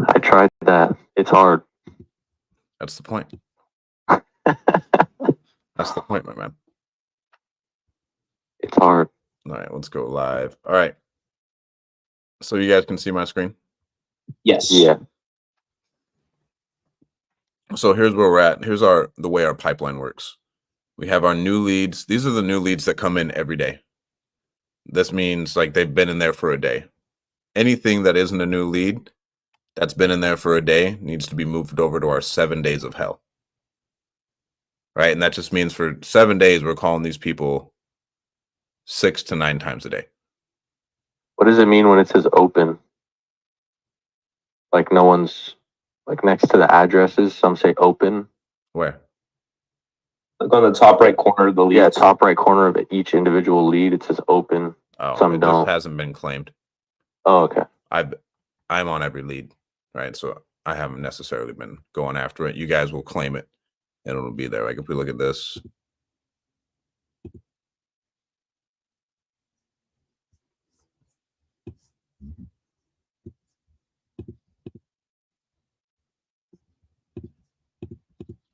I tried that. It's hard. That's the point. That's the point, my man. It's hard. All right, let's go live. All right. So you guys can see my screen? Yes. Yeah. So here's where we're at. Here's the way our pipeline works. We have our new leads. These are the new leads that come in every day. This means like they've been in there for a day. Anything that isn't a new lead that's been in there for a day needs to be moved over to our 7 days of hell. Right? And that just means for 7 days, we're calling these people 6 to 9 times a day. What does it mean when it says open? Like no one's like next to the addresses. Some say open. Where? Look on the top right corner of the lead. Yeah, top right corner of each individual lead. It says open. Oh, Some it don't. just hasn't been claimed. Oh, okay. I'm on every lead, right? So I haven't necessarily been going after it. You guys will claim it, and it'll be there. Like if we look at this.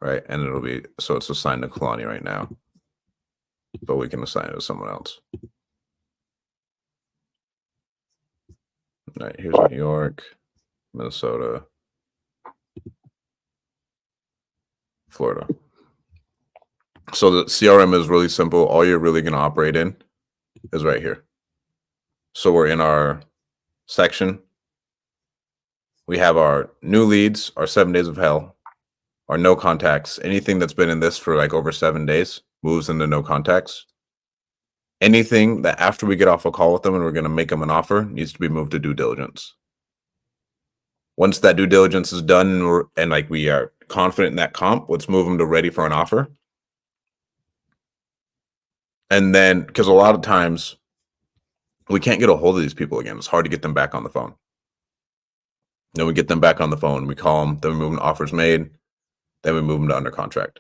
Right, and it'll be, so it's assigned to Kalani right now, but we can assign it to someone else. All right, here's New York, Minnesota, Florida. So the CRM is really simple. All you're really going to operate in is right here. So we're in our section. We have our new leads, our 7 days of hell, our no contacts. Anything that's been in this for like over 7 days moves into no contacts. Anything that after we get off a call with them and we're going to make them an offer needs to be moved to due diligence. Once that due diligence is done and like we are confident in that comp, let's move them to ready for an offer. And then, because a lot of times we can't get a hold of these people again. It's hard to get them back on the phone. Then we get them back on the phone. We call them. Then we move them to offers made. Then we move them to under contract.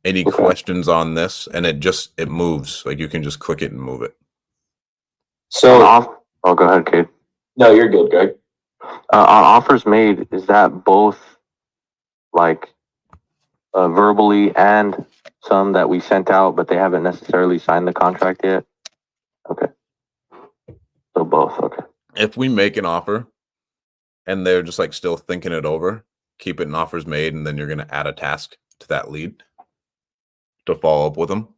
Any questions on this? And it moves. Like you can just click it and move it. So, oh, go ahead, Cade. No, you're good, Greg. On offers made, is that both like verbally and some that we sent out, but they haven't necessarily signed the contract yet? Okay. So both, okay. If we make an offer and they're just like still thinking it over, keep it in offers made, and then you're going to add a task to that lead to follow up with them.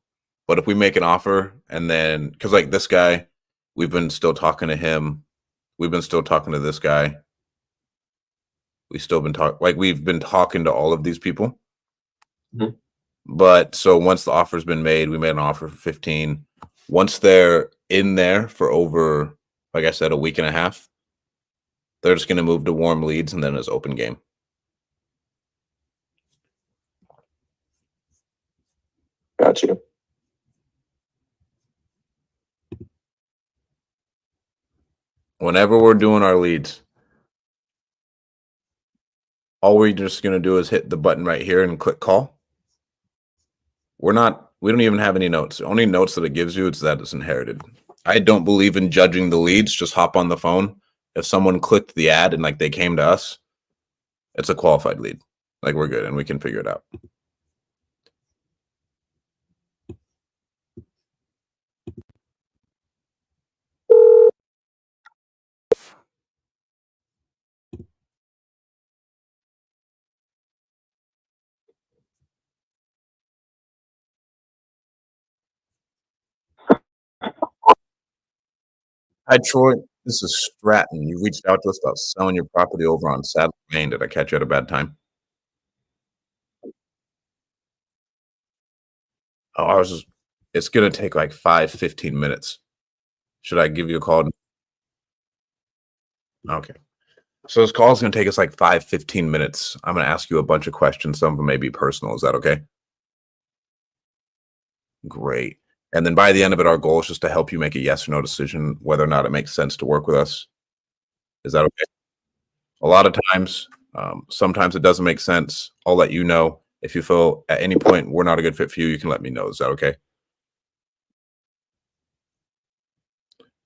But if we make an offer and then, because like this guy, we've been still talking to him. We've been still talking to this guy. We've been talking to all of these people. Mm-hmm. But so once the offer's been made, we made an offer for 15. Once they're in there for over, like I said, a week and a half, they're just going to move to warm leads and then it's open game. Got you. Whenever we're doing our leads, all we're just going to do is hit the button right here and click call. We don't even have any notes. The only notes that it gives you is that it's inherited. I don't believe in judging the leads. Just hop on the phone. If someone clicked the ad and like they came to us, it's a qualified lead. Like we're good and we can figure it out. Hi, Troy. This is Stratton. You reached out to us about selling your property over on Sadler, Maine. Did I catch you at a bad time? Oh, it's going to take like 5-15 minutes. Should I give you a call? Okay. So this call is going to take us like 5-15 minutes. I'm going to ask you a bunch of questions. Some of them may be personal. Is that okay? Great. And then by the end of it, our goal is just to help you make a yes or no decision, whether or not it makes sense to work with us. Is that okay? A lot of times, sometimes it doesn't make sense. I'll let you know. If you feel at any point we're not a good fit for you, you can let me know. Is that okay?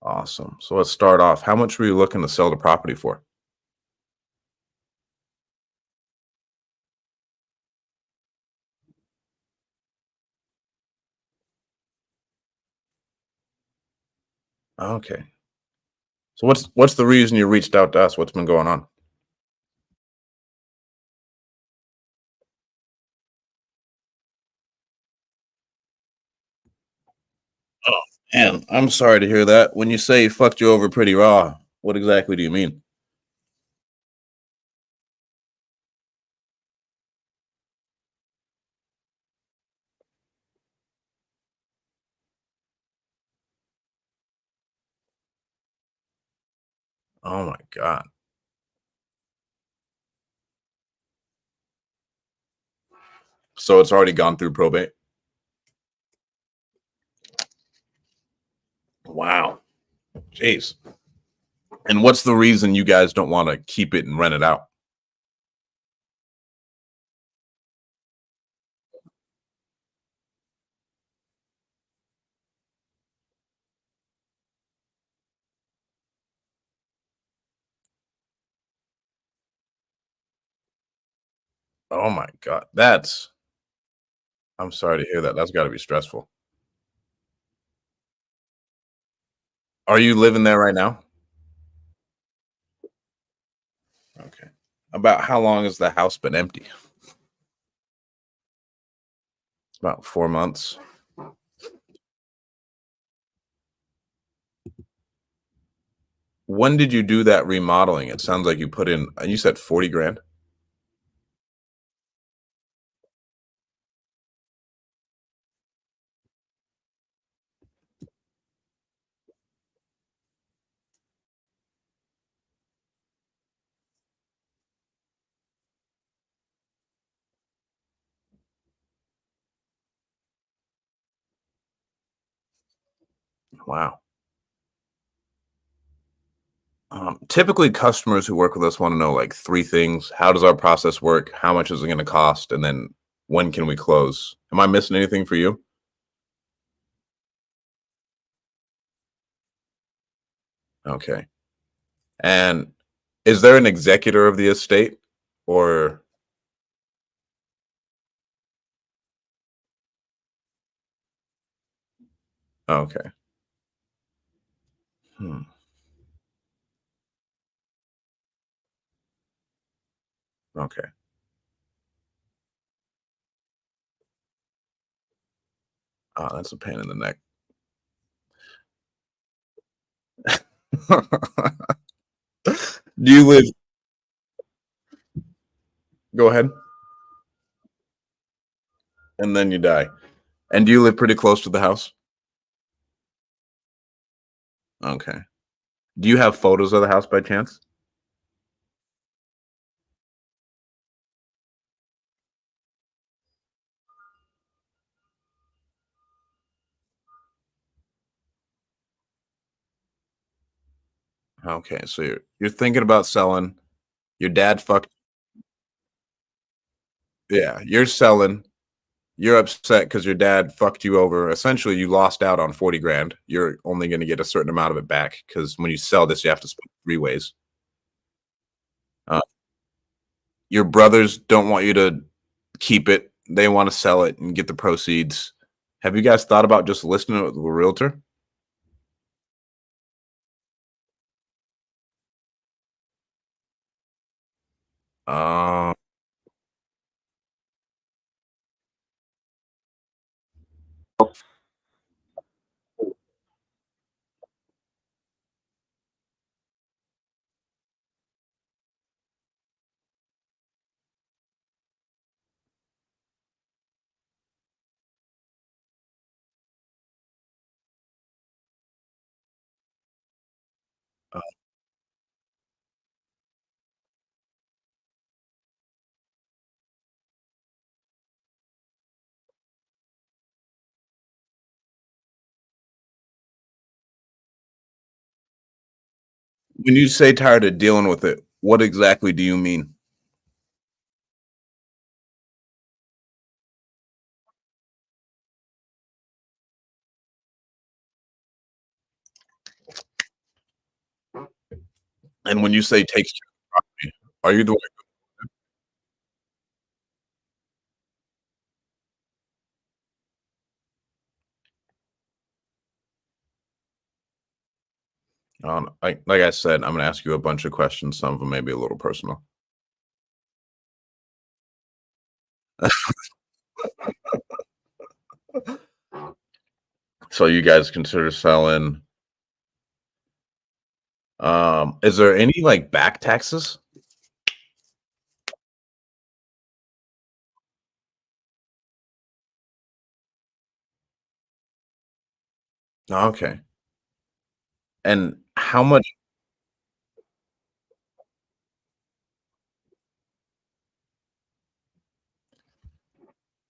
Awesome. So let's start off. How much were you looking to sell the property for? Okay. So what's the reason you reached out to us? What's been going on? Oh, man, I'm sorry to hear that. When you say fucked you over pretty raw, what exactly do you mean? Oh my god. So it's already gone through probate? Wow. Jeez. And what's the reason you guys don't want to keep it and rent it out? Oh my god. I'm sorry to hear that. That's got to be stressful. Are you living there right now? Okay. About how long has the house been empty? About 4 months. When did you do that remodeling? It sounds like you put in you said 40 grand? Wow. Typically, customers who work with us want to know like three things: how does our process work? How much is it going to cost? And then when can we close? Am I missing anything for you? Okay. And is there an executor of the estate, or okay? Hmm. Okay. Oh, that's a pain in the neck. Do you live? Go ahead. And then you die. And do you live pretty close to the house? Okay. Do you have photos of the house by chance? Okay, so you're thinking about selling. Your dad fucked. Yeah, you're selling. You're upset because your dad fucked you over. Essentially, you lost out on 40 grand. You're only going to get a certain amount of it back because when you sell this, you have to split three ways. Uh, your brothers don't want you to keep it. They want to sell it and get the proceeds. Have you guys thought about just listing it with a realtor? Uh, when you say tired of dealing with it, what exactly do you mean? And when you say takes care of the property, are you the one? Like I said, I'm gonna ask you a bunch of questions. Some of them may be a little personal. So you guys consider selling? Is there any like back taxes? Okay. And how much?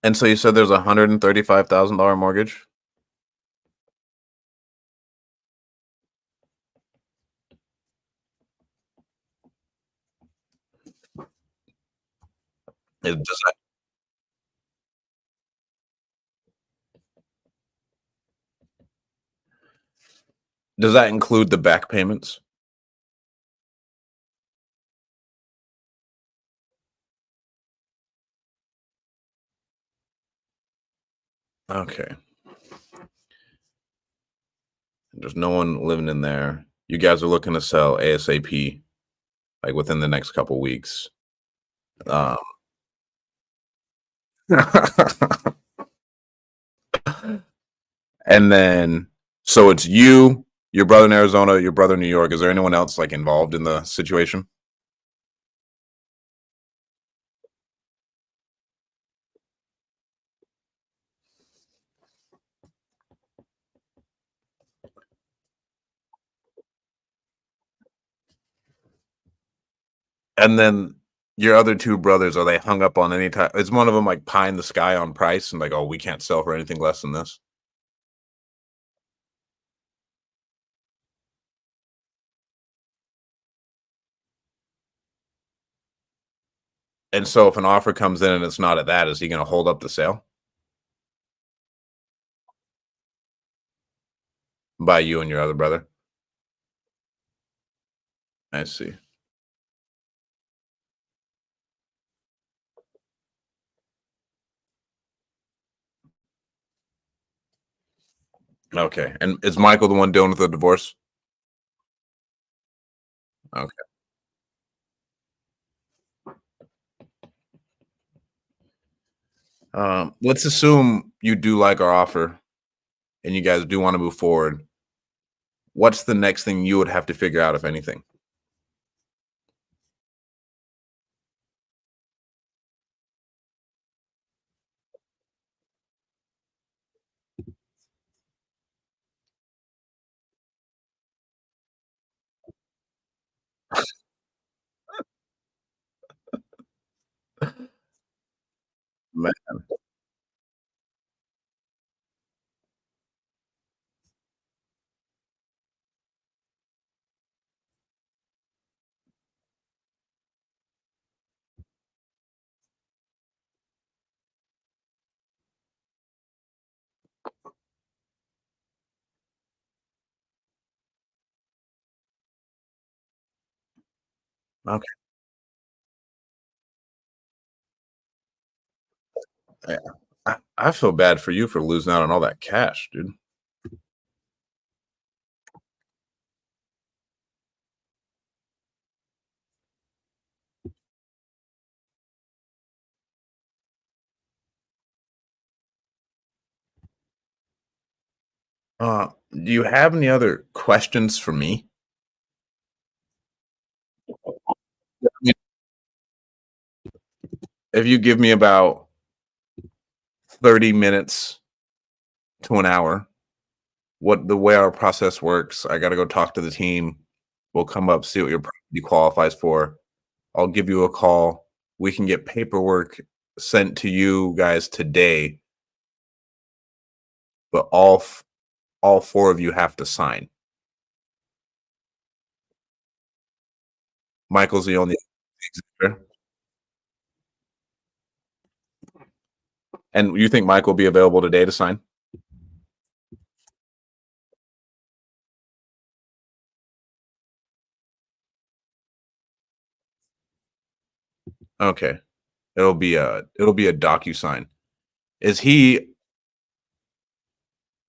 And so you said there's $135,000 mortgage. Does that include the back payments? Okay. There's no one living in there. You guys are looking to sell ASAP, like within the next couple weeks. Um, and then, so it's you, your brother in Arizona, your brother in New York. Is there anyone else like involved in the situation? And then your other two brothers, are they hung up on any type? Is one of them like pie in the sky on price and like, oh, we can't sell for anything less than this? And so if an offer comes in and it's not at that, is he going to hold up the sale by you and your other brother? I see. Okay. And is Michael the one dealing with the divorce? Okay. Let's assume you do like our offer and you guys do want to move forward. What's the next thing you would have to figure out, if anything? Man, okay. Yeah. I feel bad for you for losing out on all that cash, dude. Do you have any other questions for me? I mean, if you give me about 30 minutes to an hour, what the way our process works, I got to go talk to the team. We'll come up, see what your property qualifies for. I'll give you a call. We can get paperwork sent to you guys today, but all four of you have to sign. Michael's the only executor. And you think Mike will be available today to sign? Okay. It'll be a DocuSign. Is he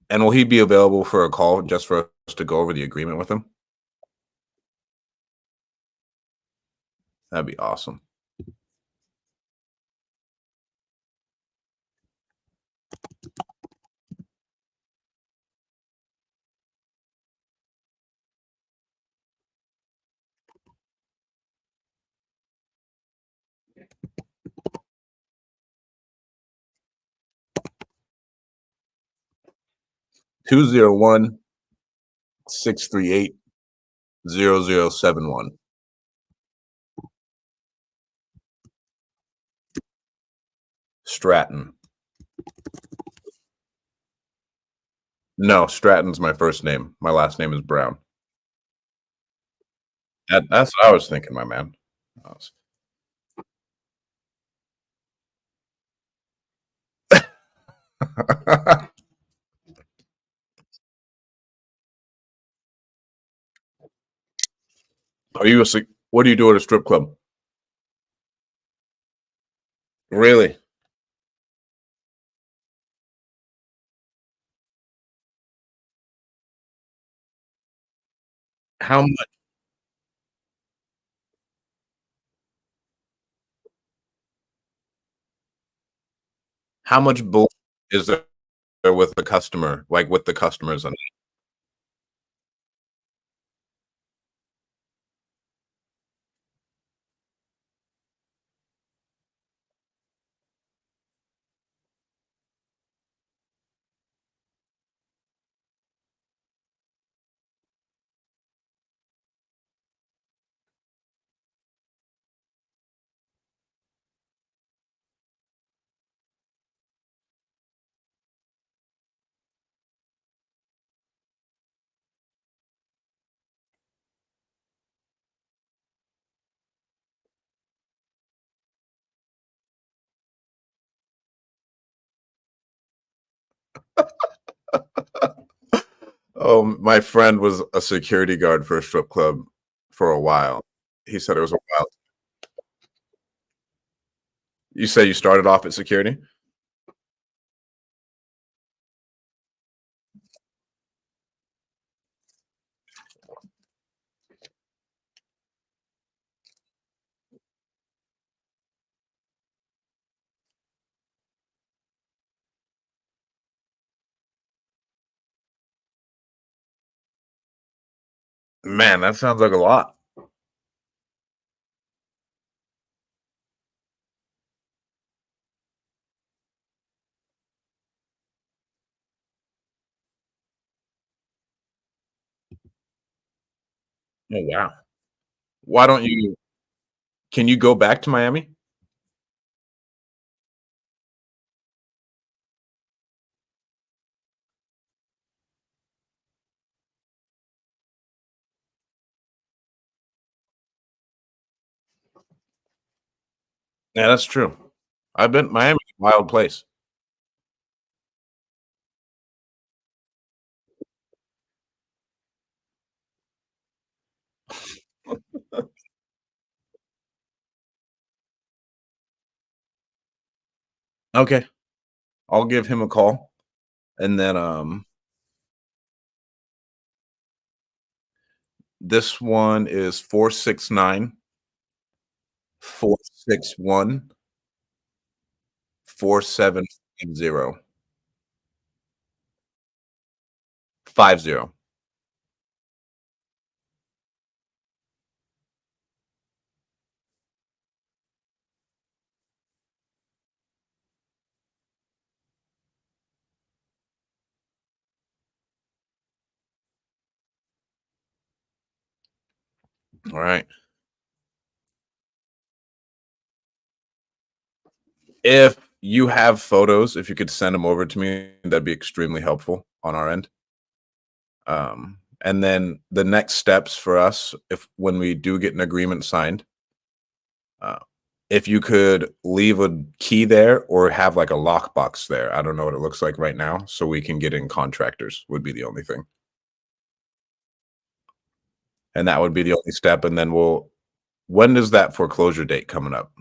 and will he be available for a call just for us to go over the agreement with him? That'd be awesome. Two zero one 638 0071. Stratton. No, Stratton's my first name. My last name is Brown. That's what I was thinking, my man. I was- Are you what do you do at a strip club? Really? How much bull is there with the customer, like with the customers and oh, my friend was a security guard for a strip club for a while. He said it was a while. You say you started off at security? Man, that sounds like a lot. Oh, wow. Why don't you can you go back to Miami? Yeah, that's true. I've been Miami's a wild place. Okay. I'll give him a call, and then, this one is 469 461 4750 50. Alright. If you have photos, if you could send them over to me, that'd be extremely helpful on our end. And then the next steps for us, if when we do get an agreement signed, uh, if you could leave a key there or have like a lockbox there. I don't know what it looks like right now, so we can get in contractors would be the only thing. And that would be the only step. And then when does that foreclosure date coming up?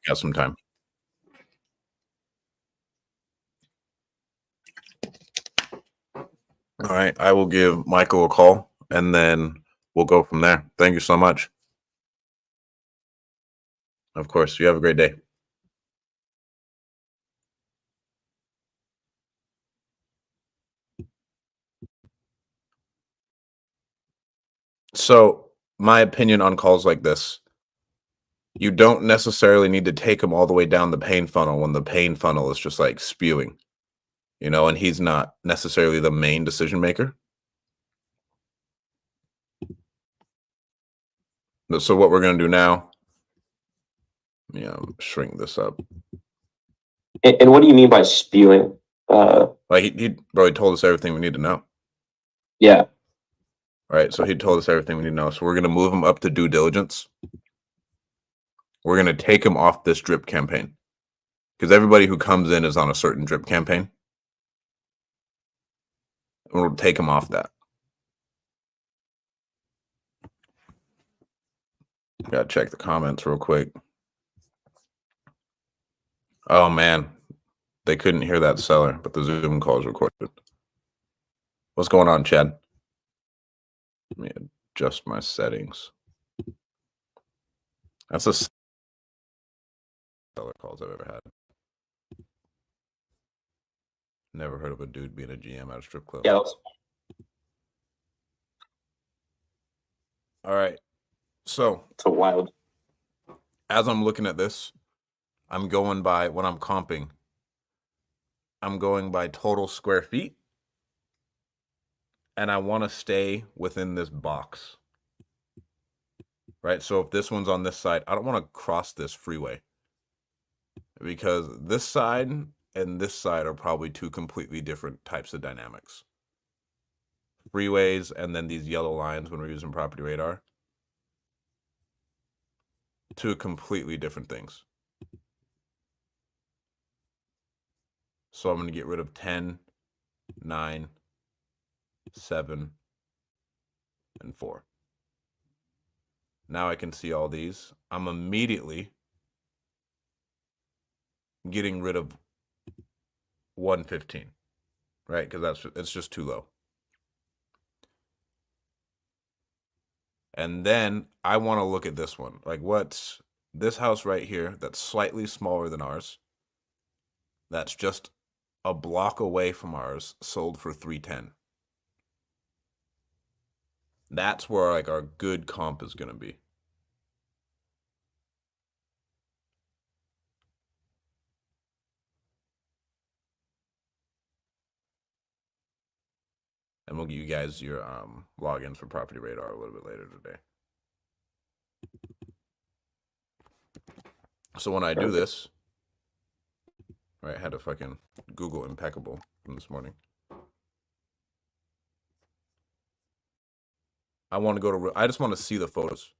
got some time. All right, I will give Michael a call, and then we'll go from there. Thank you so much. Of course, you have a great day. So, my opinion on calls like this, you don't necessarily need to take him all the way down the pain funnel when the pain funnel is just like spewing, and he's not necessarily the main decision maker. So what we're going to do now, shrink this up. And what do you mean by spewing? Like he probably told us everything we need to know. Yeah. Right. So he told us everything we need to know. So we're going to move him up to due diligence. We're going to take him off this drip campaign because everybody who comes in is on a certain drip campaign. And we'll take him off that. Got to check the comments real quick. Oh, man. They couldn't hear that seller, but the Zoom call is recorded. What's going on, Chad? Let me adjust my settings. That's the seller calls I've ever had. Never heard of a dude being a GM at a strip club. Yeah. All right. So It's a wild. as I'm looking at this, I'm going by when I'm comping. I'm going by total square feet. And I want to stay within this box. Right? So if this one's on this side, I don't want to cross this freeway. Because this side and this side are probably two completely different types of dynamics. Freeways and then these yellow lines when we're using property radar. Two completely different things. So I'm going to get rid of 10, 9, 7, and 4. Now I can see all these. I'm immediately getting rid of 115, right? Because it's just too low. And then I want to look at this one. Like what's this house right here that's slightly smaller than ours. That's just a block away from ours, sold for 310. That's where like our good comp is going to be. And we'll give you guys your logins for Property Radar a little bit later today. So when I do this, right, I had to fucking Google impeccable from this morning. I want to go to, I just want to see the photos.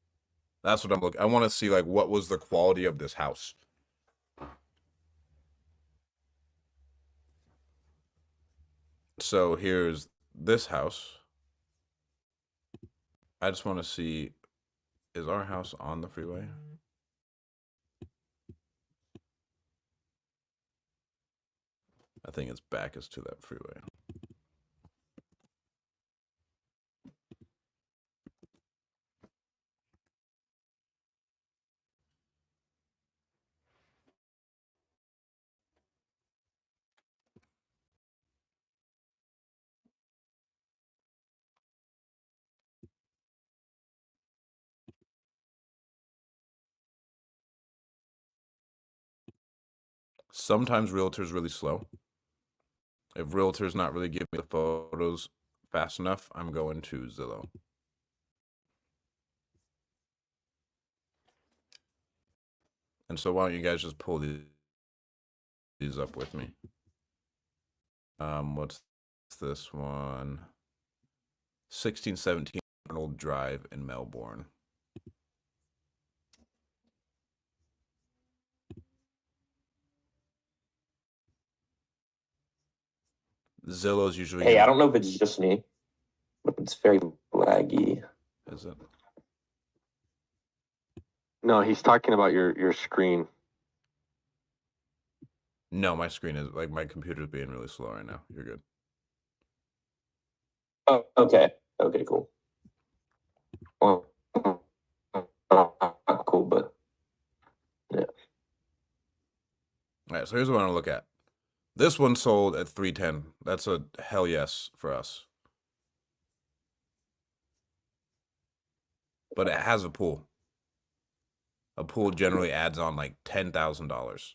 That's what I'm looking. I want to see like what was the quality of this house. So here's this house. I just want to see, is our house on the freeway? I think its back is to that freeway. Sometimes Realtor's really slow. If Realtor's not really giving me the photos fast enough, I'm going to Zillow. And so why don't you guys just pull these up with me? What's this one? 1617 Arnold Drive in Melbourne. Zillow's usually. Hey, I don't know if it's just me, but it's very laggy. Is it? No, he's talking about your screen. No, my screen is like my computer's being really slow right now. You're good. Oh, okay. Okay, cool. Well, not cool, but yeah. All right, so here's what I want to look at. This one sold at 310. That's a hell yes for us. But it has a pool. A pool generally adds on like $10,000.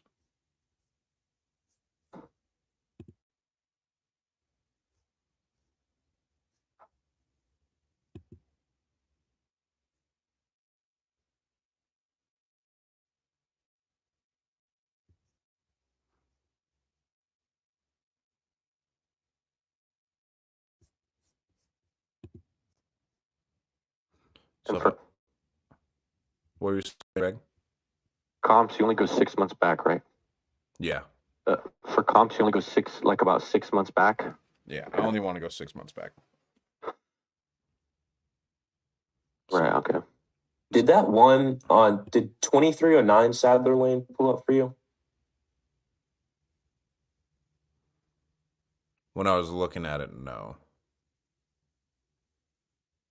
So And if for what were you saying, Greg? comps, you only go 6 months back, right? Yeah. For comps, you only go about 6 months back. Yeah. I only want to go 6 months back. Right. So, Okay. Did that one on did 2309 Sadler Lane pull up for you? when I was looking at it, no.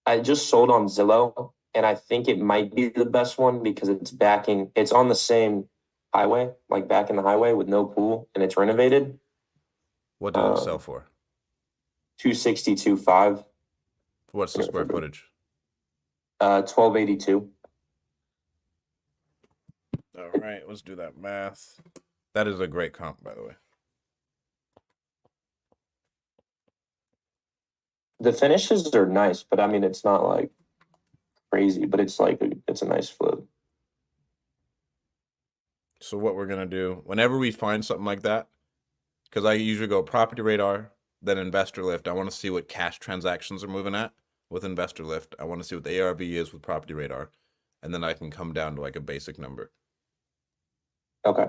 I just sold on Zillow, and I think it might be the best one because it's on the same highway, like back in the highway with no pool, and it's renovated. What did it sell for? 262.5. What's the square footage? 1282. All right, let's do that math. That is a great comp, by the way. The finishes are nice, but I mean it's not like crazy, but it's a nice flip. So what we're gonna do, whenever we find something like that, because I usually go property radar, then investor lift. I want to see what cash transactions are moving at with investor lift. I want to see what the ARV is with property radar, and then I can come down to like a basic number. Okay.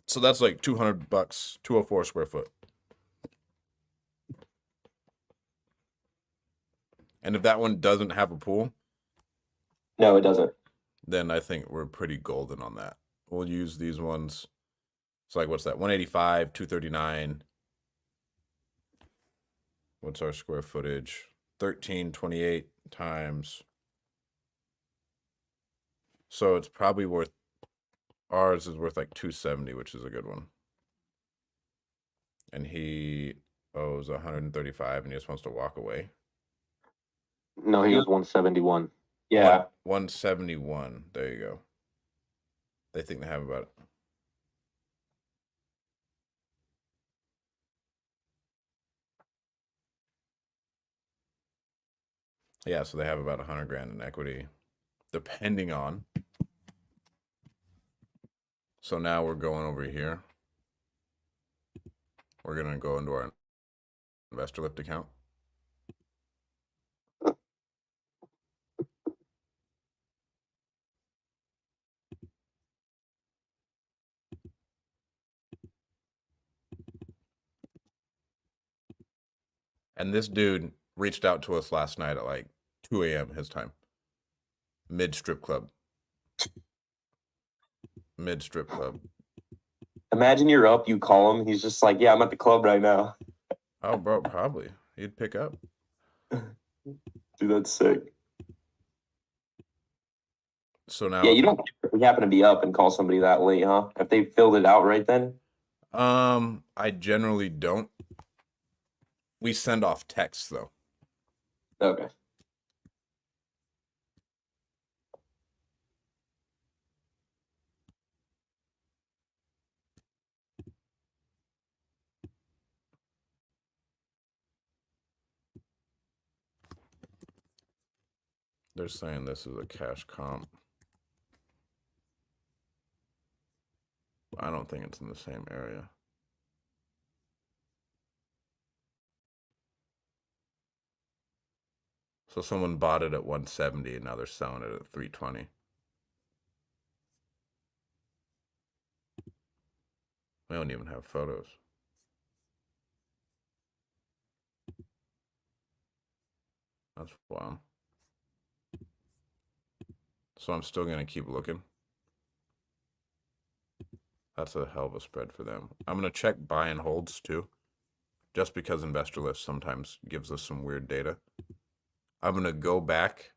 So that's like $200, 204 square foot. And if that one doesn't have a pool, No, it doesn't. then I think we're pretty golden on that. We'll use these ones. It's like, what's that? 185, 239. What's our square footage? 1328 times. So it's probably worth, ours is worth like 270, which is a good one. And he owes 135 and he just wants to walk away. No, he was 171. Yeah. 171. There you go. They think they have about it. Yeah, so they have about 100 grand in equity, depending on. So now we're going over here. We're going to go into our investor lift account. And this dude reached out to us last night at like 2 a.m. his time. Mid strip club. Mid strip club. Imagine you're up, you call him, he's just like, "Yeah, I'm at the club right now." Oh, bro, probably. He'd pick up. Dude, that's sick. So now, Yeah, you don't we happen to be up and call somebody that late, huh? If they filled it out right then. I generally don't. We send off texts though. Okay. They're saying this is a cash comp. I don't think it's in the same area. So someone bought it at 170 and now they're selling it at 320. We don't even have photos. That's wild. So I'm still going to keep looking. That's a hell of a spread for them. I'm gonna check buy and holds too, just because Investor List sometimes gives us some weird data. I'm gonna go back,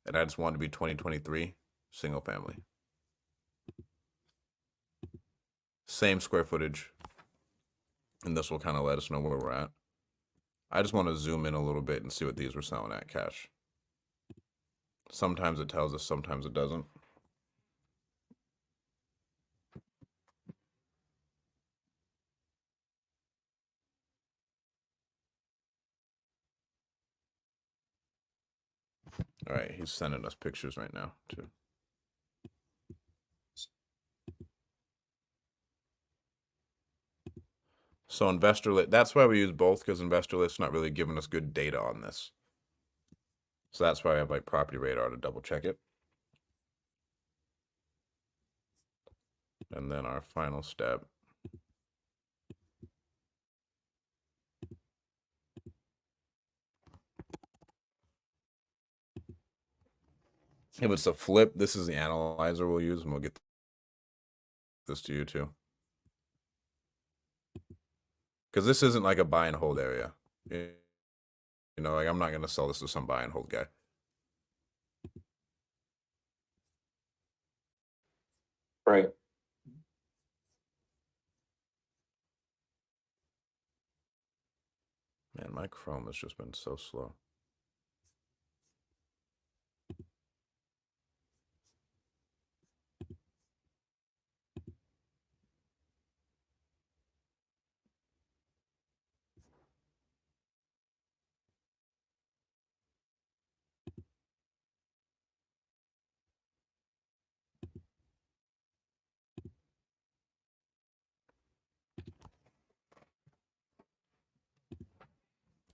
and I just want it to be 2023 single family. Same square footage, and this will kind of let us know where we're at. I just want to zoom in a little bit and see what these were selling at cash. Sometimes it tells us, sometimes it doesn't. All right, he's sending us pictures right now too. So Investor List, that's why we use both, because Investor List's not really giving us good data on this. So that's why I have like Property Radar to double check it. And then our final step. If it's a flip, this is the analyzer we'll use, and we'll get this to you too. Because this isn't like a buy and hold area. You know, like I'm not going to sell this to some buy and hold guy. Right. Man, my Chrome has just been so slow.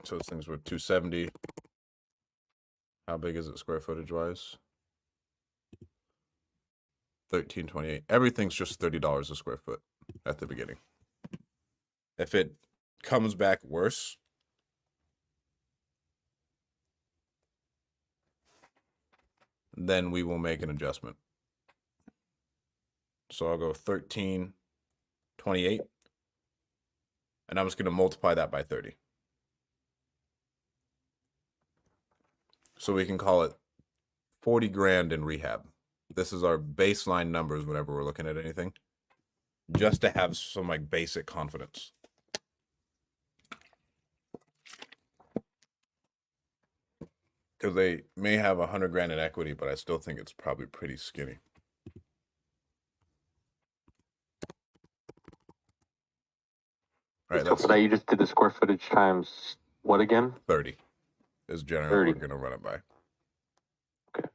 So this thing's worth 270. How big is it square footage wise? 1328. Everything's just $30 a square foot at the beginning. If it comes back worse, then we will make an adjustment. So I'll go 1328, and I'm just going to multiply that by 30. So we can call it 40 grand in rehab. This is our baseline numbers whenever we're looking at anything, just to have some like basic confidence. Because they may have 100 grand in equity, but I still think it's probably pretty skinny. All right, So that you just did the square footage times what again? 30 is generally 30. what we're going to run it by. Okay.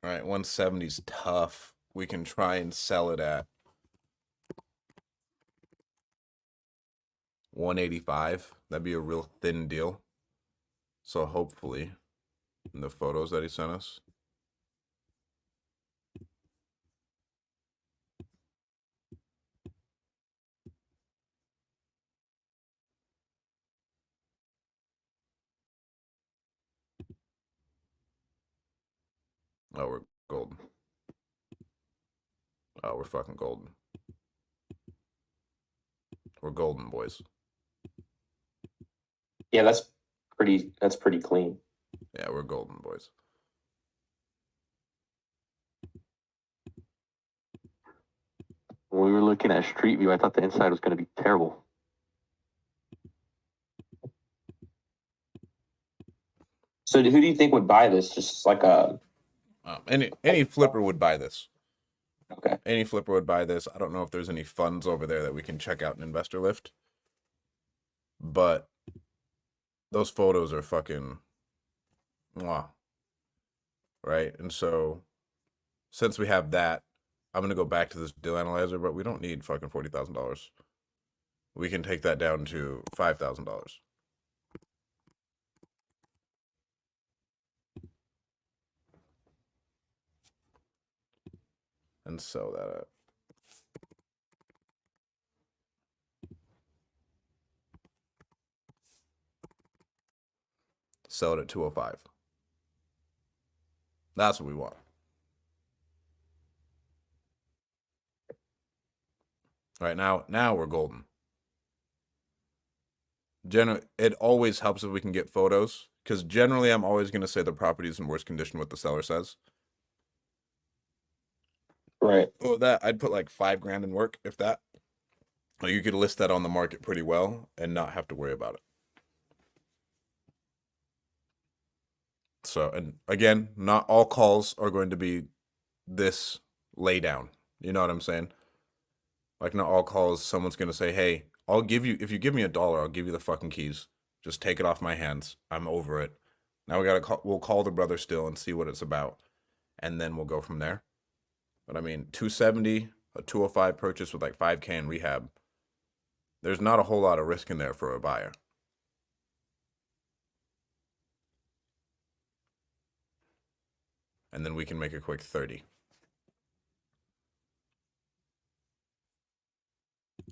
All right, 170 is tough. We can try and sell it at 185. That'd be a real thin deal. So hopefully, in the photos that he sent us. Oh, we're golden. Oh, we're fucking golden. We're golden, boys. Yeah, that's pretty clean. Yeah, we're golden, boys. When we were looking at Street View, I thought the inside was going to be terrible. So who do you think would buy this? Just like a Any flipper would buy this. okay. Any flipper would buy this. I don't know if there's any funds over there that we can check out in Investor Lift, but those photos are fucking mwah. Right? And so since we have that, I'm going to go back to this deal analyzer, but we don't need fucking $40,000. We can take that down to $5,000. And sell that up. Sell it at 205. That's what we want. All right, now we're golden. It always helps if we can get photos, because generally I'm always going to say the property is in worse condition what the seller says. Right. Well, that I'd put like $5,000 in work, if that. Like, you could list that on the market pretty well and not have to worry about it. So, and again, not all calls are going to be this lay down. You know what I'm saying? Like, not all calls, someone's going to say, hey, if you give me $1, I'll give you the fucking keys. Just take it off my hands. I'm over it. Now we'll call the brother still and see what it's about. And then we'll go from there. But I mean, 270, a 205 purchase with like $5,000 in rehab. There's not a whole lot of risk in there for a buyer. And then we can make a quick 30.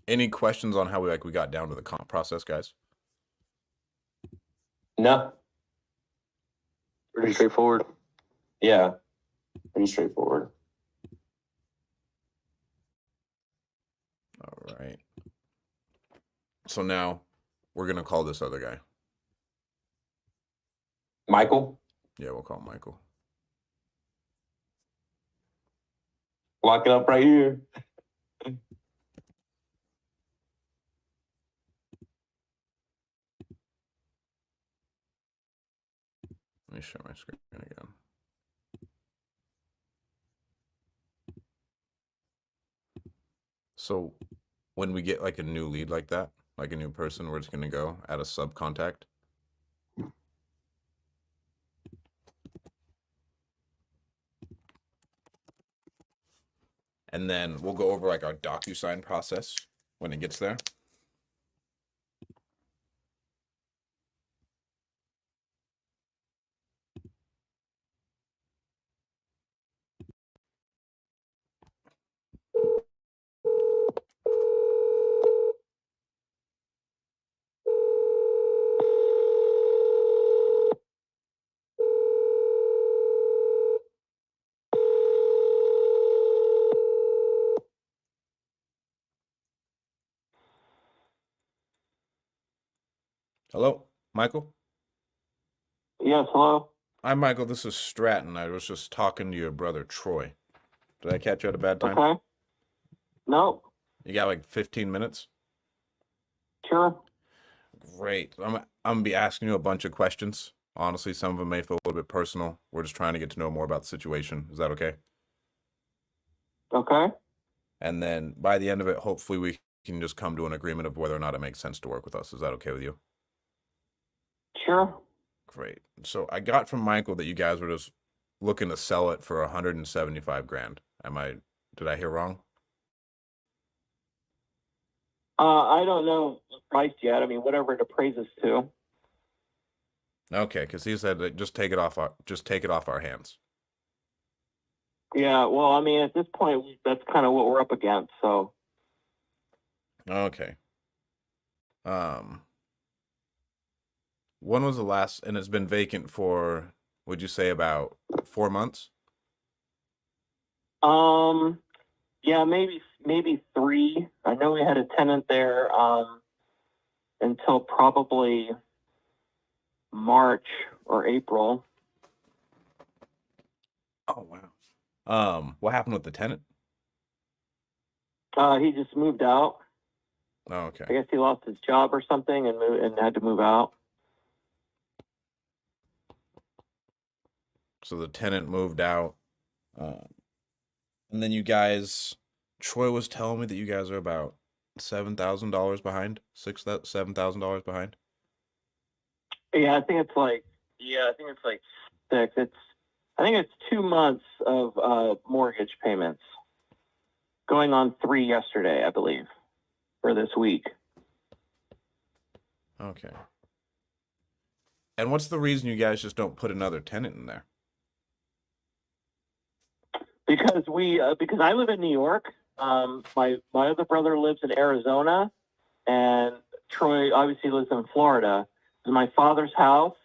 Any questions on how we got down to the comp process, guys? No. Pretty straightforward. Yeah. Pretty straightforward. All right. So now we're going to call this other guy. Michael, Yeah, we'll call Michael. lock it up right here. Let me share my screen again. So when we get like a new lead like that, like a new person, we're just going to go add a sub contact. And then we'll go over like our DocuSign process when it gets there. Hello, Michael? Yes, hello. Hi, Michael. This is Stratton. I was just talking to your brother, Troy. Did I catch you at a bad time? Okay. No, You got like 15 minutes? sure. Great. I'm gonna be asking you a bunch of questions. Honestly, some of them may feel a little bit personal. We're just trying to get to know more about the situation. Is that okay? Okay. And then by the end of it, hopefully we can just come to an agreement of whether or not it makes sense to work with us. Is that okay with you? Sure. Great. So I got from Michael that you guys were just looking to sell it for 175 grand. Did I hear wrong? I don't know the price yet. I mean, whatever it appraises to. Okay, because he said that just take it off our hands. Yeah. Well, I mean, at this point, that's kind of what we're up against. So. Okay. When was the last, and it's been vacant for, would you say about 4 months? Yeah, maybe 3. I know we had a tenant there until probably March or April. Oh, wow. What happened with the tenant? He just moved out. Oh, okay. I guess he lost his job or something and had to move out. So the tenant moved out. And then you guys, Troy was telling me that you guys are about $7,000 behind, $7,000 behind. Yeah, I think it's like 6. I think it's 2 months of mortgage payments. Going on 3 yesterday, I believe, for this week. Okay. And what's the reason you guys just don't put another tenant in there? Because I live in New York. My other brother lives in Arizona, and Troy obviously lives in Florida. This is my father's house.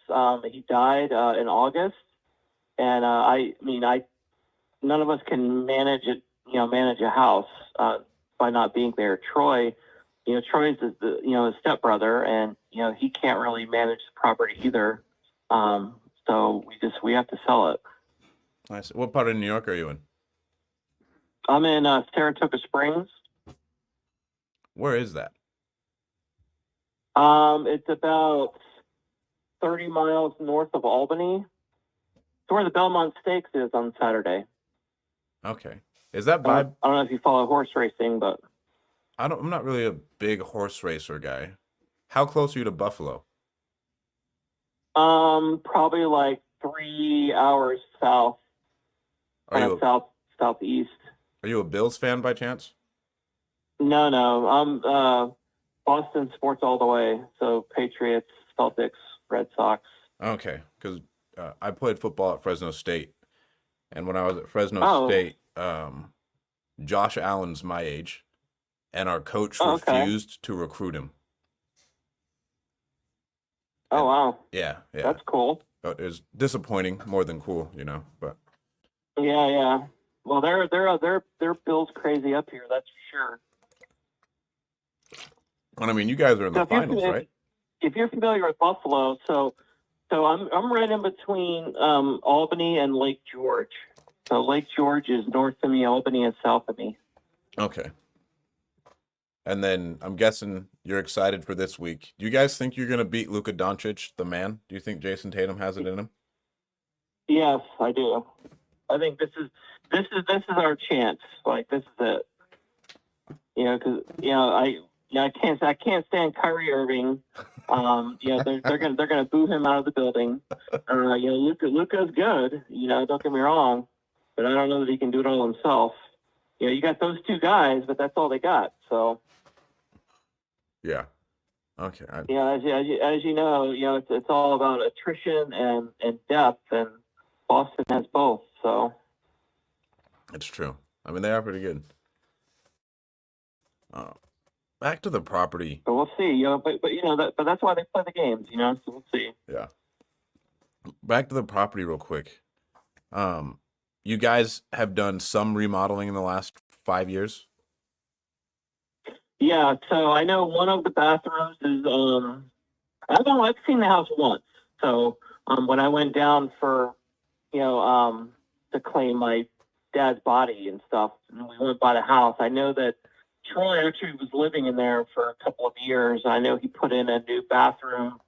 He died in August, and I mean, none of us can manage it, manage a house by not being there. Troy, Troy's his stepbrother, and he can't really manage the property either. So we have to sell it. Nice. What part of New York are you in? I'm in Saratoga Springs. Where is that? It's about 30 miles north of Albany. It's where the Belmont Stakes is on Saturday. Okay. Is that I vibe? don't know if you follow horse racing, but I'm not really a big horse racer guy. How close are you to Buffalo? probably like 3 hours south, Are kind you of southeast. are you a Bills fan by chance? No, I'm Boston sports all the way. So Patriots, Celtics, Red Sox. Okay, because I played football at Fresno State, and when I was at Fresno Oh. State, Josh Allen's my age, and our coach Oh, okay. refused to recruit him. Oh wow, Yeah. that's cool. It was disappointing more than cool, but Yeah. Well, they're Bills crazy up here. That's for sure. and I mean, you guys are in So the if you're finals, familiar- right? If you're familiar with Buffalo, so I'm right in between Albany and Lake George. So Lake George is north of me, Albany is south of me. Okay. And then I'm guessing you're excited for this week. Do you guys think you're gonna beat Luka Doncic, the man? Do you think Jason Tatum has it in him? Yes, I do. I think this is our chance. Like this is it. Because I can't stand Kyrie Irving. They're gonna boo him out of the building. Luka's good. Don't get me wrong, but I don't know that he can do it all himself. You got those two guys, but that's all they got. So. Yeah. Okay. As you know, it's all about attrition and depth, and Boston has both. So It's true. I mean, they are pretty good. Back to the property. but we'll see. But that's why they play the games. So we'll see. Yeah. Back to the property real quick. You guys have done some remodeling in the last 5 years? Yeah. So I know one of the bathrooms is. I've seen the house once. So when I went down for, to claim my dad's body and stuff, and we went by the house, I know that Troy actually was living in there for a couple of years. I know he put in a new bathroom.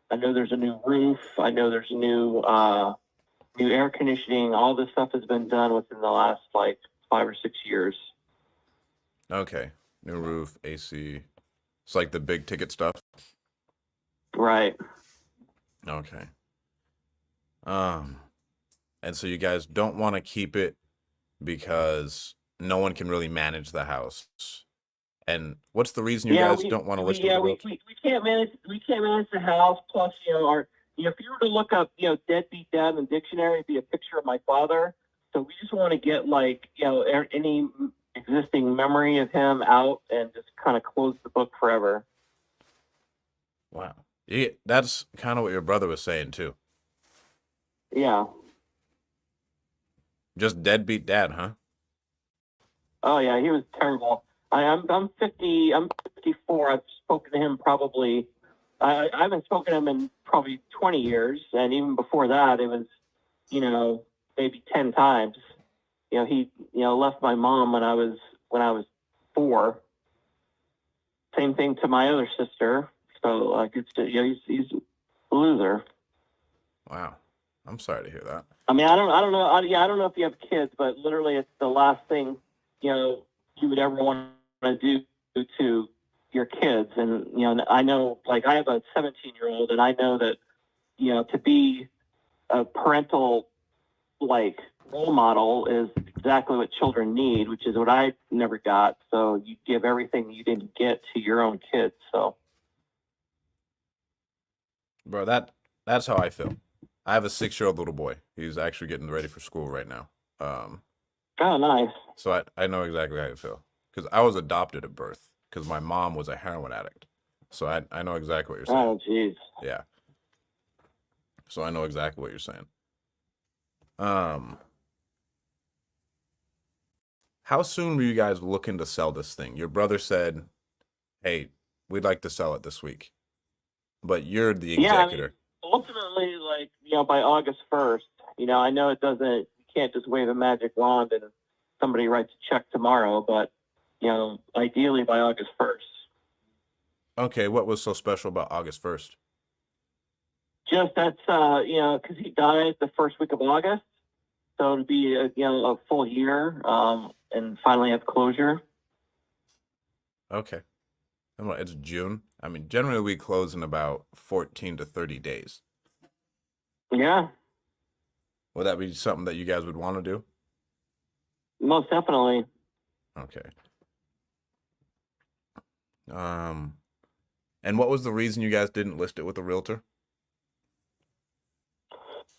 I know there's a new roof. I know there's a new air conditioning. All this stuff has been done within the last like 5 or 6 years. Okay. New roof, AC. It's like the big ticket stuff. Right. Okay. And so you guys don't want to keep it because no one can really manage the house. And what's the reason you guys don't want to list with the Wilts? we can't manage the house. Plus, if you were to look up, deadbeat dad in the dictionary, it'd be a picture of my father. So we just want to get any existing memory of him out and just kind of close the book forever. Wow. Yeah, that's kind of what your brother was saying too. Yeah. Just deadbeat dad, huh? Oh yeah, he was terrible. I'm 50. I'm 54. I've spoken to him probably. I haven't spoken to him in probably 20 years, and even before that, it was, maybe 10 times. He left my mom when I was 4. Same thing to my other sister. So it's he's a loser. Wow. I'm sorry to hear that. I mean, I don't know. I don't know if you have kids, but literally, it's the last thing you would ever want to do to your kids. And I know, like, I have a 17-year-old, and I know that to be a parental role model is exactly what children need, which is what I never got. So you give everything you didn't get to your own kids. So, Bro, that's how I feel. I have a 6-year-old little boy. He's actually getting ready for school right now. oh, nice. So I know exactly how you feel. Because I was adopted at birth. Because my mom was a heroin addict. So I know exactly what you're saying. Oh, jeez. Yeah. So I know exactly what you're saying. How soon were you guys looking to sell this thing? Your brother said, "Hey, we'd like to sell it this week," but you're the Yeah, I mean, executor. ultimately, like, by August 1st, I know you can't just wave a magic wand and somebody writes a check tomorrow, but, ideally by August 1st. Okay, what was so special about August 1st? Just that's, because he died the first week of August. So it'd be, a full year, and finally have closure. Okay. And what, it's June? I mean, generally we close in about 14 to 30 days. Yeah, Would that be something that you guys would want to do? most definitely. Okay. And what was the reason you guys didn't list it with a realtor?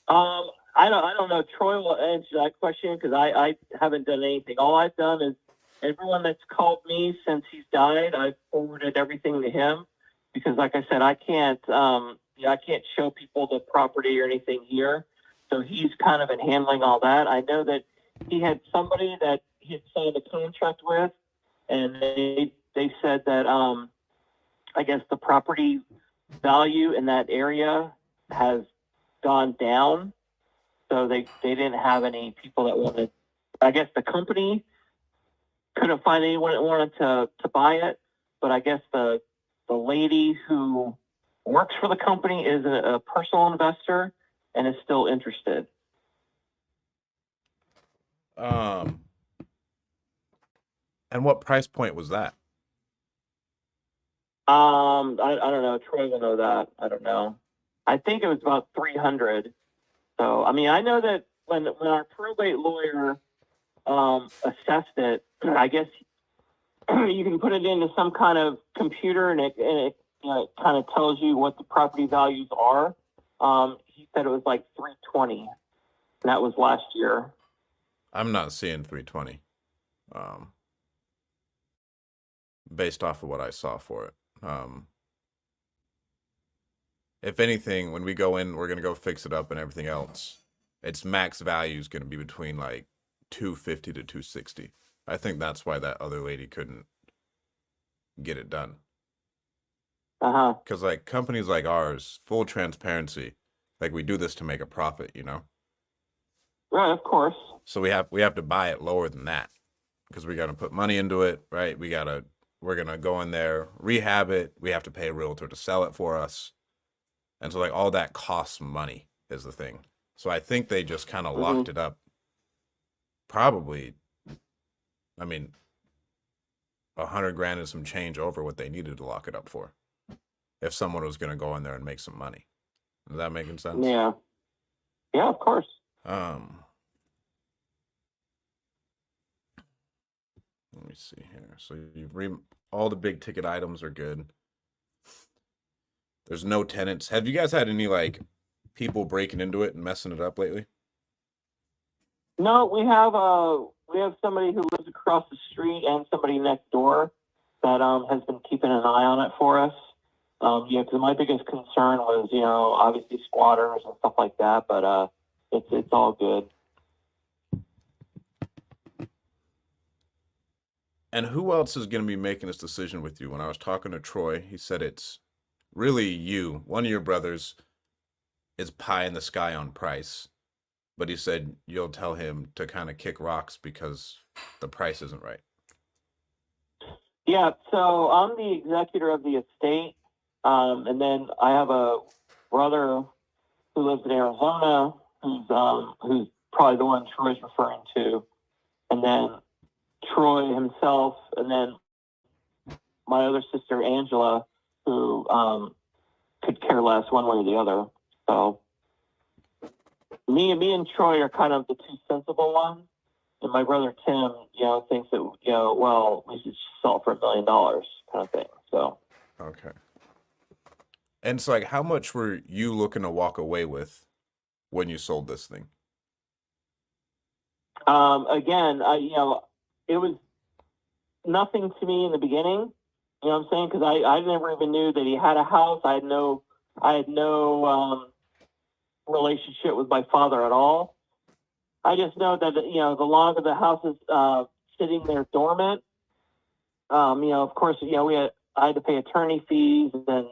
I don't know. Troy will answer that question because I haven't done anything. All I've done is everyone that's called me since he's died, I've forwarded everything to him because, like I said, I can't show people the property or anything here. So he's kind of been handling all that. I know that he had somebody that he had signed a contract with, and they said that I guess the property value in that area has gone down. So they didn't have any people that wanted. I guess the company couldn't find anyone that wanted to buy it, but I guess the lady who works for the company is a personal investor and is still interested. And what price point was that? I don't know. Troy will know that. I don't know. I think it was about 300. So I mean, I know that when our probate lawyer assessed it, I guess you can put it into some kind of computer and it kind of tells you what the property values are. He said it was like 320, and that was last year. I'm not seeing 320. Based off of what I saw for it. If anything, when we go in, we're gonna go fix it up and everything else. Its max value is gonna be between like 250 to 260. I think that's why that other lady couldn't get it done. Because like companies like ours, full transparency, like we do this to make a profit, Right, of course. So we have to buy it lower than that because we got to put money into it, right? We're gonna go in there, rehab it. We have to pay a realtor to sell it for us, and so like all that costs money is the thing. So I think they just kind of locked it up. Probably, I mean, 100 grand and some change over what they needed to lock it up for. If someone was gonna go in there and make some money, is that making sense? Yeah, of course. Let me see here. So all the big ticket items are good. There's no tenants. Have you guys had any like people breaking into it and messing it up lately? No, we have somebody who lives across the street and somebody next door that has been keeping an eye on it for us. Because my biggest concern was, obviously squatters and stuff like that, but it's all good. And who else is going to be making this decision with you? When I was talking to Troy, he said it's really you. One of your brothers is pie in the sky on price, but he said you'll tell him to kind of kick rocks because the price isn't right. Yeah, so I'm the executor of the estate, and then I have a brother who lives in Arizona, who's probably the one Troy's referring to, and then Troy himself, and then my other sister Angela, who could care less one way or the other. So me and Troy are kind of the two sensible ones, and my brother Tim, thinks that well, we should sell it for $1 million, kind of thing. So okay. And so, like, how much were you looking to walk away with when you sold this thing? Again, it was nothing to me in the beginning. You know what I'm saying? Because I never even knew that he had a house. I had no relationship with my father at all. I just know that, the longer the house is sitting there dormant, of course, I had to pay attorney fees and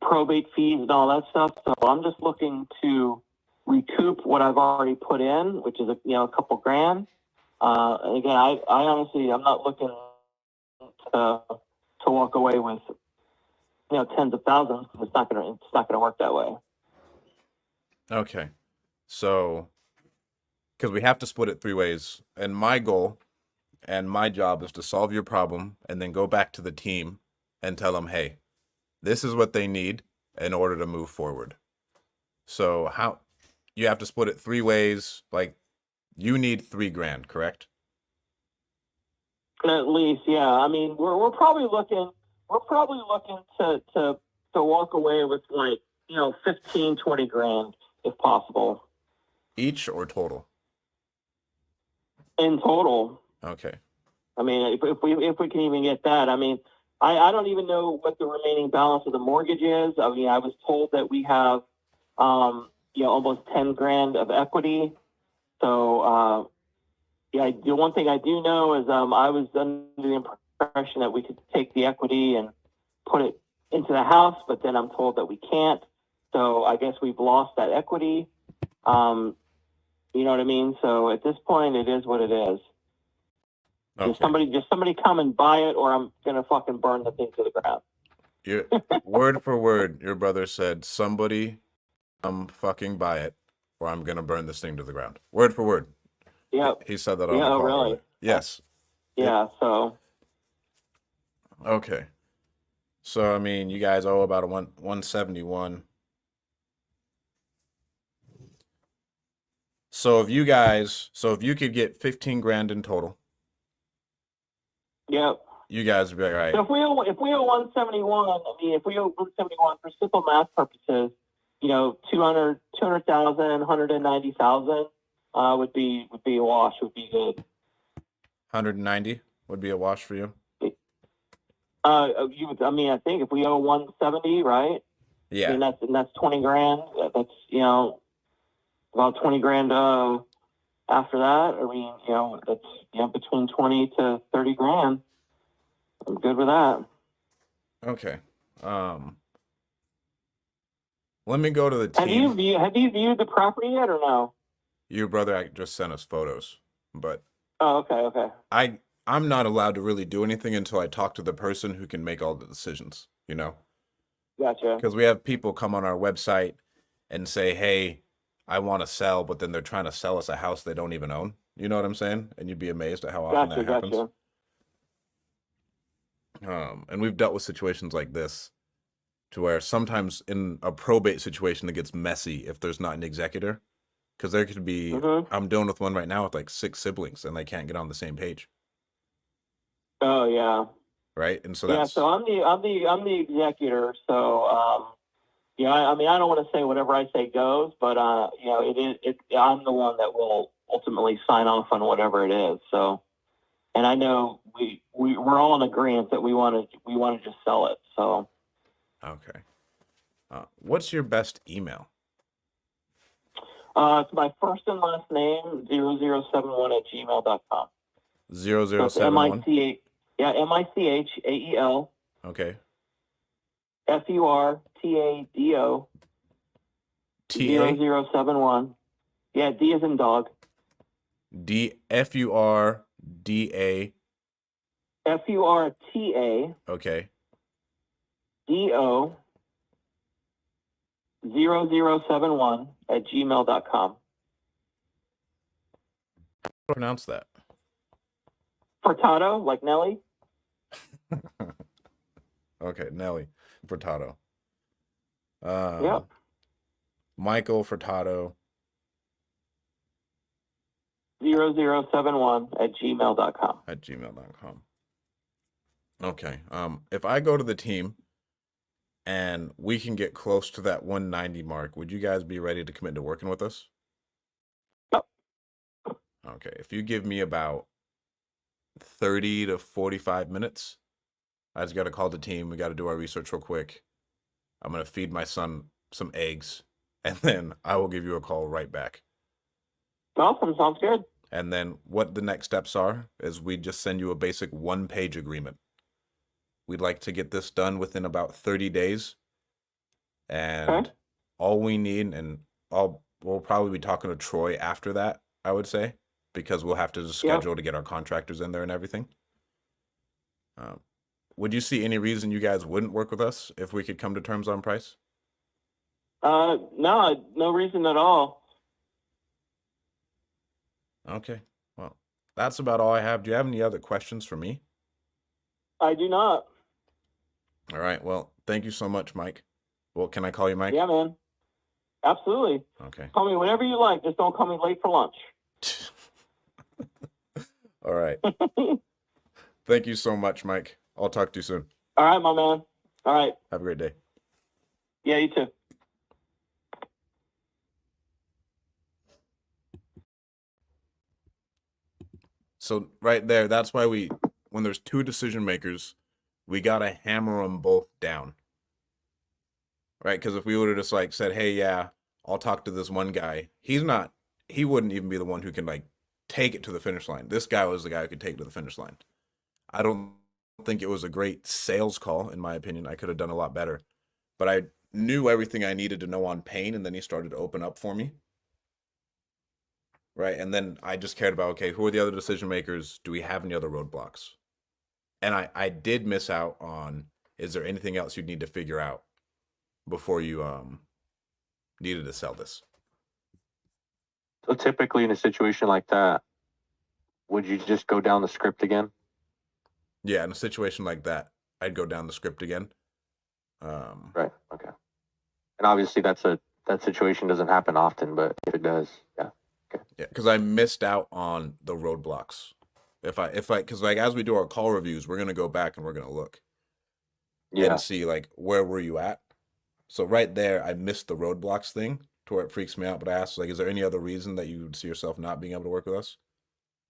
probate fees and all that stuff. So I'm just looking to recoup what I've already put in, which is a couple grand. And again, I honestly, I'm not looking to walk away with tens of thousands. It's not gonna work that way. Okay. So, because we have to split it 3 ways, and my goal and my job is to solve your problem and then go back to the team and tell them, hey, this is what they need in order to move forward. So how you have to split it 3 ways. Like, you need 3 grand, correct? At least, yeah. I mean, we're probably looking to walk away with 15, 20 grand if possible Each or total? in total. Okay. I mean, if we can even get that. I mean, I don't even know what the remaining balance of the mortgage is. I mean, I was told that we have almost 10 grand of equity. So the one thing I do know is I was under the impression that we could take the equity and put it into the house, but then I'm told that we can't. So I guess we've lost that equity. You know what I mean? So at this point, it is what it is. Okay. Just somebody come and buy it, or I'm gonna fucking burn the thing to the ground. Your, word for word, your brother said, somebody fucking buy it, or I'm gonna burn this thing to the ground. Word for word. Yeah, He said that on Yeah, the call. really? earlier. Yes. yeah. So Okay. So I mean, you guys owe about 171. So if you could get 15 grand in total, yeah. you guys would be like, all right. So if we owe 171, I mean, if we owe 171 for simple math purposes, 200,000, 190,000 would be a wash. Would be good. 190 would be a wash for you. I mean, I think if we owe 170, right? I Yeah. mean, that's 20 grand. That's about 20 grand after that. I mean, that's between 20 to 30 grand. I'm good with that. Okay. Let me go to the team. Have you viewed the property yet or no? Your brother just sent us photos, but Oh, okay. I'm not allowed to really do anything until I talk to the person who can make all the decisions, Gotcha. Because we have people come on our website and say, hey, I want to sell, but then they're trying to sell us a house they don't even own. You know what I'm saying? And you'd be amazed at how often that happens. Gotcha. And we've dealt with situations like this to where sometimes in a probate situation, it gets messy if there's not an executor. Because there could be, I'm dealing with one right now with like 6 siblings and they can't get on the same page. Oh yeah. Right. And so Yeah. that's, So I'm the executor. So I mean, I don't want to say whatever I say goes, but I'm the one that will ultimately sign off on whatever it is. So, and I know we're all in agreement that we want to just sell it. So. okay. What's your best email? It's my first and last name 0071@gmail.com. 0071. MICHAEL Okay. FURTADO TA 0071. Yeah, D is in dog. FURDA. FURTA Okay. DO 0071@gmail.com. Pronounce that. Furtado, like Nelly. Okay, Nelly Furtado. Yep. Michael Furtado. 0071@gmail.com. At gmail.com. Okay. If I go to the team and we can get close to that 190 mark, would you guys be ready to commit to working with us? Yep. Okay. If you give me about 30 to 45 minutes, I just got to call the team. We got to do our research real quick. I'm going to feed my son some eggs, and then I will give you a call right back. Awesome. Sounds good. And then what the next steps are is we just send you a basic 1-page agreement. We'd like to get this done within about 30 days. And Okay. all we need, and we'll probably be talking to Troy after that, I would say, because we'll have to just Yep. schedule to get our contractors in there and everything. Would you see any reason you guys wouldn't work with us if we could come to terms on price? No reason at all. Okay. Well, that's about all I have. Do you have any other questions for me? I do not. All right. Well, thank you so much, Mike. Well, can I call you Mike? Yeah, man. Absolutely. Okay. Call me whenever you like. Just don't call me late for lunch. All right. Thank you so much, Mike. I'll talk to you soon. All right, my man. All right. Have a great day. Yeah, you too. So right there, that's why when there's two decision makers, we gotta hammer them both down. Right? Because if we would have just like said, "Hey, yeah, I'll talk to this one guy," he wouldn't even be the one who can like take it to the finish line. This guy was the guy who could take it to the finish line. I don't think it was a great sales call, in my opinion. I could have done a lot better, but I knew everything I needed to know on Payne, and then he started to open up for me. Right. And then I just cared about, okay, who are the other decision makers? Do we have any other roadblocks? And I did miss out on, is there anything else you'd need to figure out before you needed to sell this? So typically in a situation like that, would you just go down the script again? Yeah, in a situation like that, I'd go down the script again. Right. Okay. And obviously that situation doesn't happen often, but if it does, yeah. Yeah, because I missed out on the roadblocks. Because like as we do our call reviews, we're gonna go back and we're gonna look Yeah. and see like where were you at. So right there, I missed the roadblocks thing to where it freaks me out. But I asked like, is there any other reason that you would see yourself not being able to work with us?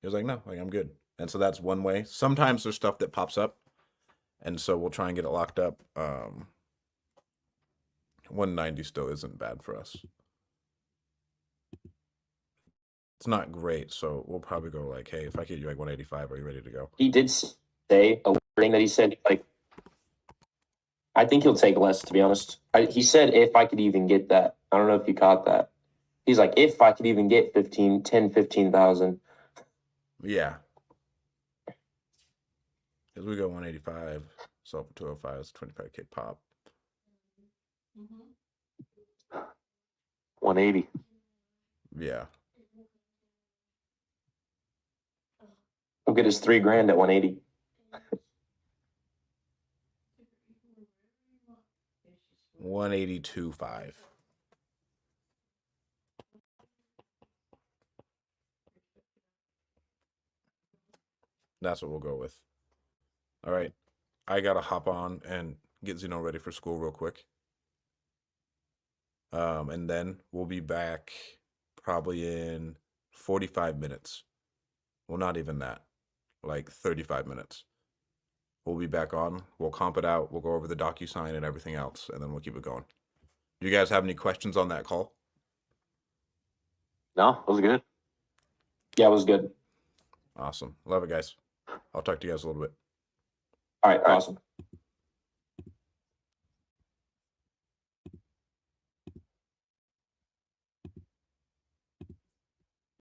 He was like, no, like I'm good. And so that's one way. Sometimes there's stuff that pops up, and so we'll try and get it locked up. 190 still isn't bad for us. It's not great, so we'll probably go like, hey, if I get you like 185, are you ready to go? He did say a thing that he said, like, I think he'll take less, to be honest. He said, if I could even get that. I don't know if you caught that. He's like, if I could even get 15,000. Yeah. Because we go 185, so for 205, it's 25K pop. 180. Yeah. He'll get his $3,000 at 180. $182.5. That's what we'll go with. All right. I gotta hop on and get Zeno ready for school real quick. And then we'll be back probably in 45 minutes. Well, not even that. Like 35 minutes. We'll be back on. We'll comp it out. We'll go over the DocuSign and everything else, and then we'll keep it going. Do you guys have any questions on that call? No, it was good. Yeah, it was good. Awesome. Love it, guys. I'll talk to you guys a little bit. All right, awesome.